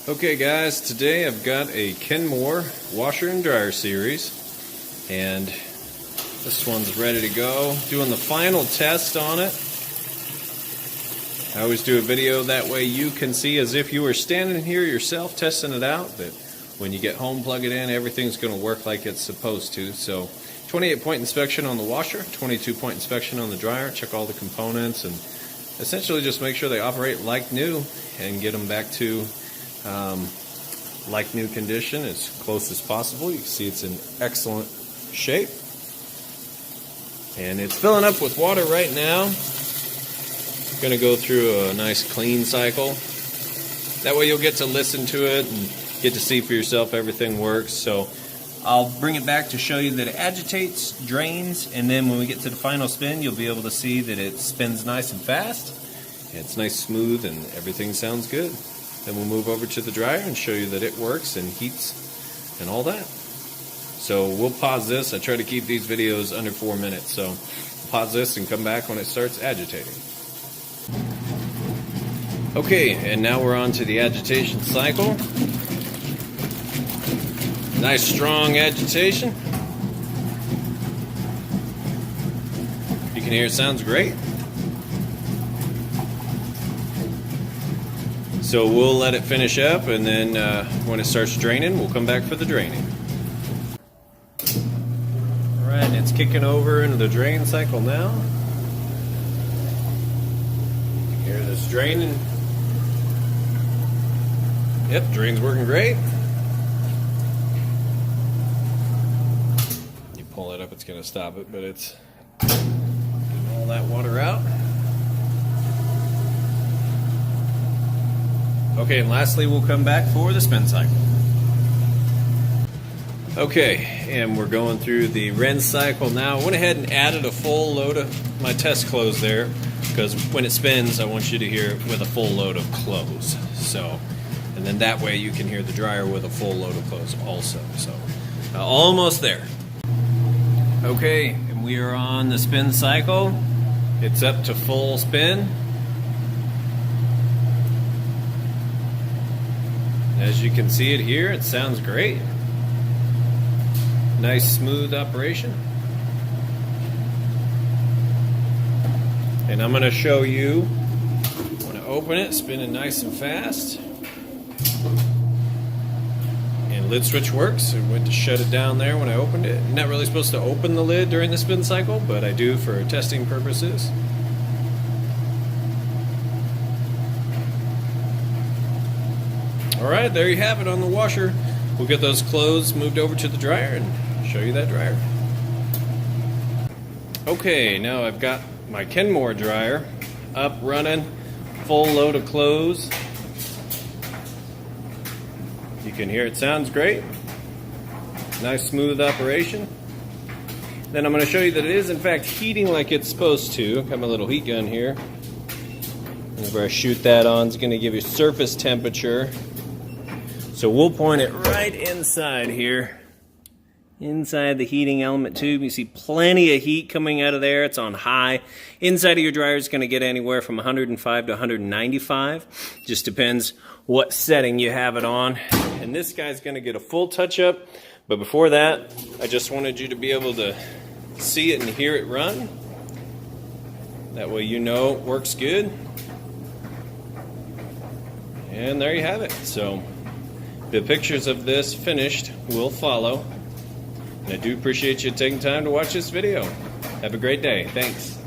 Okay guys, today I've got a Kenmore washer and dryer series, and this one's ready to go. Doing the final test on it. I always do a video that way you can see as if you were standing here yourself testing it out, that when you get home, plug it in, everything's going to work like it's supposed to. So 28-point inspection on the washer, 22-point inspection on the dryer, check all the components and essentially just make sure they operate like new and get them back to like new condition as close as possible. You can see it's in excellent shape, and it's filling up with water right now. Going to go through a nice clean cycle. That way you'll get to listen to it and get to see for yourself everything works. So I'll bring it back to show you that it agitates, drains, and then when we get to the final spin, you'll be able to see that it spins nice and fast. It's nice, smooth, and everything sounds good. Then we'll move over to the dryer and show you that it works and heats and all that. So we'll pause this. I try to keep these videos under 4 minutes. So pause this and come back when it starts agitating. Okay, and now we're on to the agitation cycle. Nice strong agitation. You can hear it sounds great. So we'll let it finish up, and then when it starts draining, we'll come back for the draining. Alright, it's kicking over into the drain cycle now. You can hear this draining. Yep, drain's working great. You pull it up, it's going to stop it, but it's getting all that water out. Okay, and lastly, we'll come back for the spin cycle. Okay, and we're going through the rinse cycle now. I went ahead and added a full load of my test clothes there, because when it spins, I want you to hear it with a full load of clothes. So, and then that way you can hear the dryer with a full load of clothes also. So, almost there. Okay, and we are on the spin cycle. It's up to full spin. As you can see it here, it sounds great. Nice smooth operation. And I'm going to show you when I open it, spinning nice and fast. And lid switch works. I went to shut it down there when I opened it. I'm not really supposed to open the lid during the spin cycle, but I do for testing purposes. Alright, there you have it on the washer. We'll get those clothes moved over to the dryer and show you that dryer. Okay, now I've got my Kenmore dryer up, running, full load of clothes. You can hear it sounds great. Nice smooth operation. Then I'm going to show you that it is in fact heating like it's supposed to. I've got my little heat gun here. Whenever I shoot that on, it's going to give you surface temperature. So we'll point it right inside here, inside the heating element tube. You see plenty of heat coming out of there. It's on high. Inside of your dryer is going to get anywhere from 105 to 195. Just depends what setting you have it on. And this guy's going to get a full touch-up. But before that, I just wanted you to be able to see it and hear it run. That way you know it works good. And there you have it. So the pictures of this finished will follow. And I do appreciate you taking time to watch this video. Have a great day. Thanks.